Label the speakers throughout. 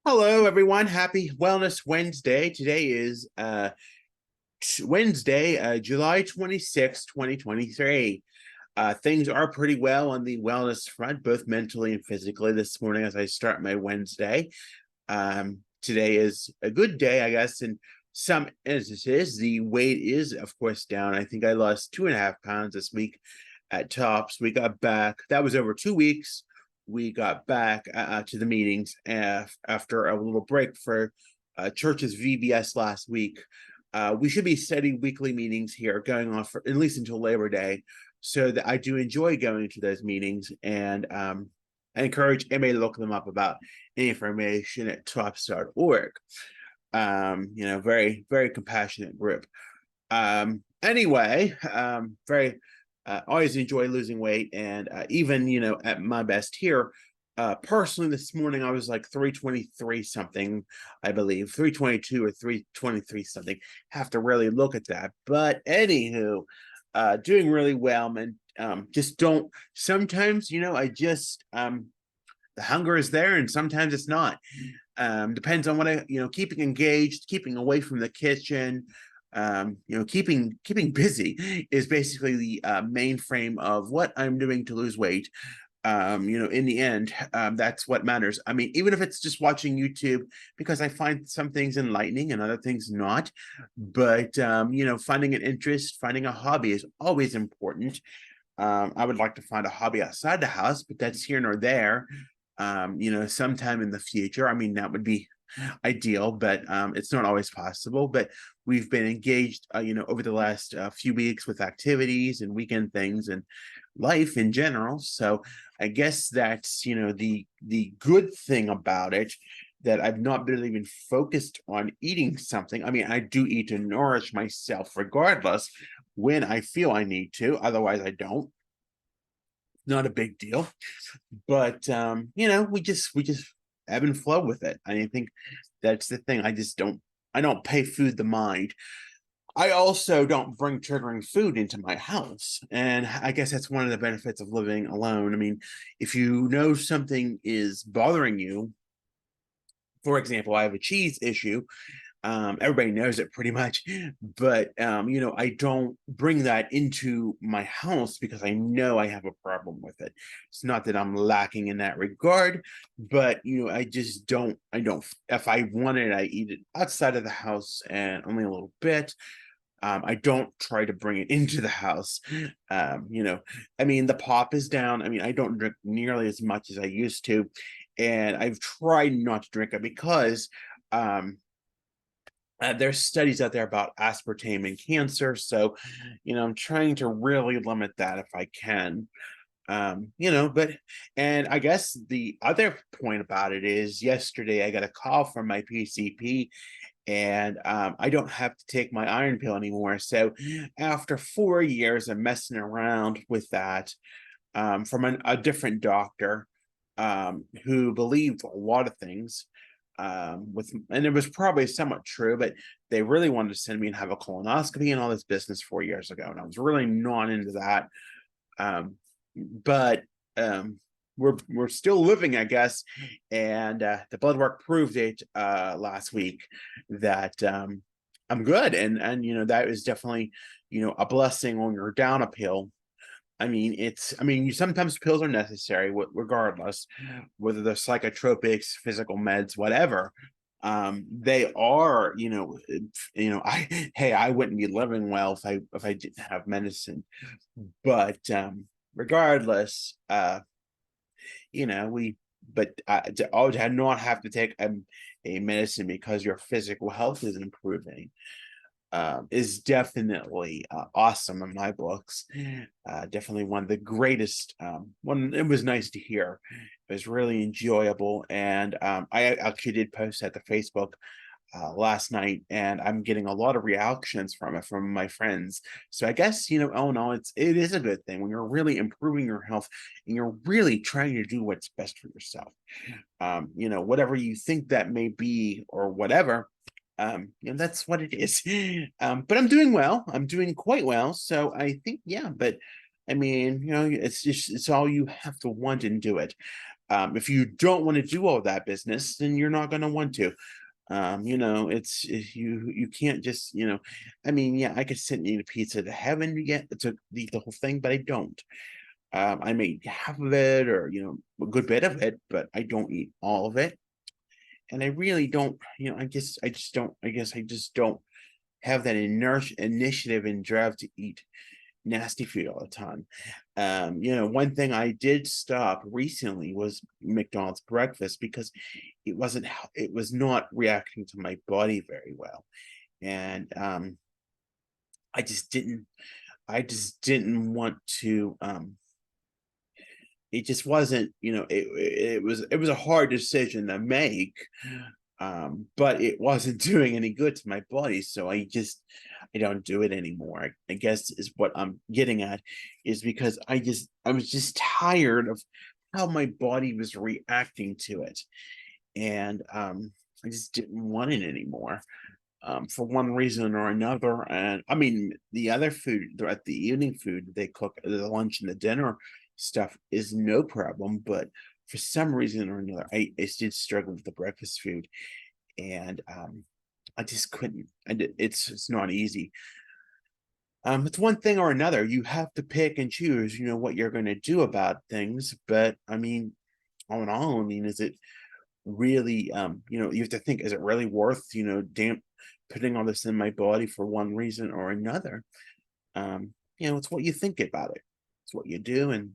Speaker 1: Hello, everyone. Happy Wellness Wednesday. Today is Wednesday, July 26th, 2023. Things are pretty well on the wellness front, both mentally and physically this morning as I start my Wednesday. Today is a good day, I guess, in some instances. The weight is, of course, down. I think I lost 2.5 pounds this week at tops. We got back, that was over 2 weeks. We got back to the meetings after a little break for church's VBS last week. We should be steady weekly meetings here going on for at least until Labor Day, so that I do enjoy going to those meetings, and I encourage anybody to look them up about any information at tops.org. Very, very compassionate group. Anyway, very always enjoy losing weight, and even at my best here, personally this morning I was like 323 something, I believe 322 or 323 something. Have to really look at that, but anywho, doing really well, man. Just don't sometimes, I just the hunger is there and sometimes it's not. Depends on what keeping engaged, keeping away from the kitchen, keeping busy is basically the mainframe of what I'm doing to lose weight. In the end, that's what matters. I mean, even if it's just watching YouTube, because I find some things enlightening and other things not, but finding an interest, finding a hobby is always important. I would like to find a hobby outside the house, but that's here nor there. Sometime in the future. I mean, that would be ideal, but it's not always possible. But we've been engaged, over the last few weeks with activities and weekend things and life in general. So I guess that's the good thing about it, that I've not really been focused on eating something. I mean, I do eat to nourish myself regardless when I feel I need to. Otherwise, I don't. Not a big deal, but we just ebb and flow with it. I think that's the thing. I don't pay food the mind. I also don't bring triggering food into my house, and I guess that's one of the benefits of living alone. I mean, if you know something is bothering you, for example, I have a cheese issue. Everybody knows it pretty much, but I don't bring that into my house because I know I have a problem with it. It's not that I'm lacking in that regard, but I just don't. I don't. If I want it, I eat it outside of the house and only a little bit. I don't try to bring it into the house. I mean, the pop is down. I mean, I don't drink nearly as much as I used to, and I've tried not to drink it because there's studies out there about aspartame and cancer. So, I'm trying to really limit that if I can. But and I guess the other point about it is yesterday I got a call from my PCP, and I don't have to take my iron pill anymore. So after 4 years of messing around with that, from a different doctor, who believed a lot of things, and it was probably somewhat true, but they really wanted to send me and have a colonoscopy and all this business 4 years ago, and I was really not into that. But we're still living, I guess, and the blood work proved it last week that I'm good, and that is definitely a blessing when you're down a pill. I mean, sometimes pills are necessary, regardless, whether they're psychotropics, physical meds, whatever. They are, I wouldn't be living well if I didn't have medicine. But regardless, we, but to not have to take a medicine because your physical health is improving is definitely awesome in my books. Definitely one of the greatest. One, it was nice to hear. It was really enjoyable, and I actually did post at the Facebook last night, and I'm getting a lot of reactions from it from my friends. So I guess oh no, it is a good thing when you're really improving your health and you're really trying to do what's best for yourself. Whatever you think that may be or whatever, that's what it is. But I'm doing well. I'm doing quite well. So I think, yeah, but I mean, it's all you have to want and do it. If you don't want to do all that business, then you're not going to want to. You can't just, I mean, yeah, I could sit and eat a pizza to heaven to get to eat the whole thing, but I don't. I may eat half of it or, a good bit of it, but I don't eat all of it. And I really don't, I guess I just don't have that initiative and drive to eat nasty food all the time. One thing I did stop recently was McDonald's breakfast because it was not reacting to my body very well. And I just didn't want to it just wasn't, it was a hard decision to make, but it wasn't doing any good to my body, so I don't do it anymore. I guess is what I'm getting at, is because I was just tired of how my body was reacting to it, and I just didn't want it anymore. For one reason or another. And I mean, the other food, at the evening food they cook, the lunch and the dinner stuff is no problem. But for some reason or another, I did struggle with the breakfast food, and I just couldn't. It's not easy. It's one thing or another. You have to pick and choose, what you're going to do about things. But I mean, all in all, I mean, is it really, you have to think, is it really worth, putting all this in my body for one reason or another? It's what you think about it. It's what you do and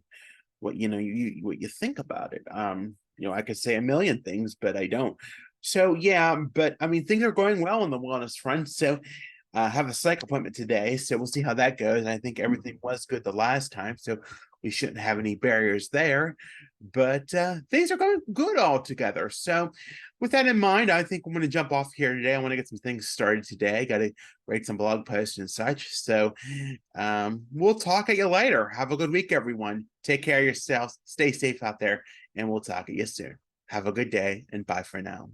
Speaker 1: what what you think about it. I could say a million things, but I don't. So yeah, but I mean, things are going well on the wellness front. So I have a psych appointment today, so we'll see how that goes. And I think everything was good the last time, so we shouldn't have any barriers there. But things are going good altogether. So with that in mind, I think I'm going to jump off here today. I want to get some things started today. Got to write some blog posts and such. So we'll talk at you later. Have a good week, everyone. Take care of yourselves. Stay safe out there, and we'll talk at you soon. Have a good day, and bye for now.